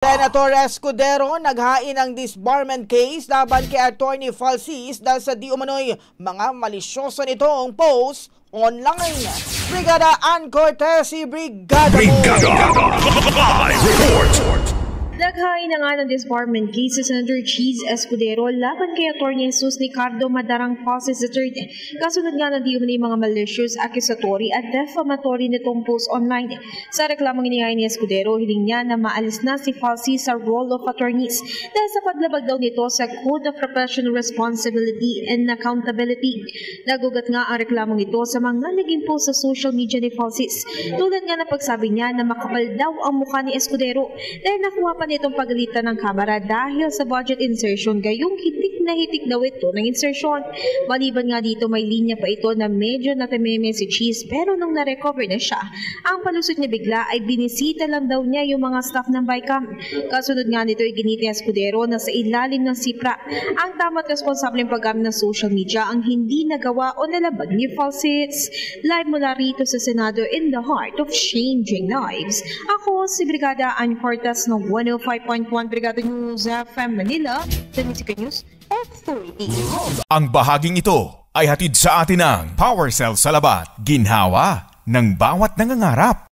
Senator Escudero naghain ng disbarment case laban kay Attorney Falsis dahil sa di umano'y mga malisyoso nitong post online. Brigada Ann Cortez, Brigada Live report. Naghain na nga ng disbarment case si Senator Cheese Escudero laban kay Atty. Jesus Ricardo Madarang Falsis III. Kasunod nga na di umano'y mga malicious, accusatory at defamatory nitong post online. Sa reklamong inihain ni Escudero, hiling niya na maalis na si Falsis sa role of attorneys dahil sa paglabag daw nito sa Code of Professional Responsibility and Accountability. Nagugat nga ang reklamong ito sa mga naging post sa social media ni Falsis. Tulad nga na pagsabi niya na makapal daw ang mukha ni Escudero dahil nakuha pa nitong pagalitan ng kamera dahil sa budget insertion, gayong hitik daw ito ng insertion. Maliban nga dito, may linya pa ito na medyo natameme si Cheese, pero nung na-recover na siya, ang palusot niya bigla ay binisita lang daw niya yung mga staff ng BICAM. Kasunod nga nito ay ginit ni Escudero na sa ilalim ng SIPRA ang tama't responsableng paggamit ng social media ang hindi nagawa o nalabag ni Falsis. Live mula rito sa Senado in the heart of changing lives. Ako si Brigada Ann Cortez ng 105.1 Brigada News FM Manila, The Music News Authority. Ang bahaging ito ay hatid sa atin ng Power Cell Salabat, ginhawa ng bawat nangangarap.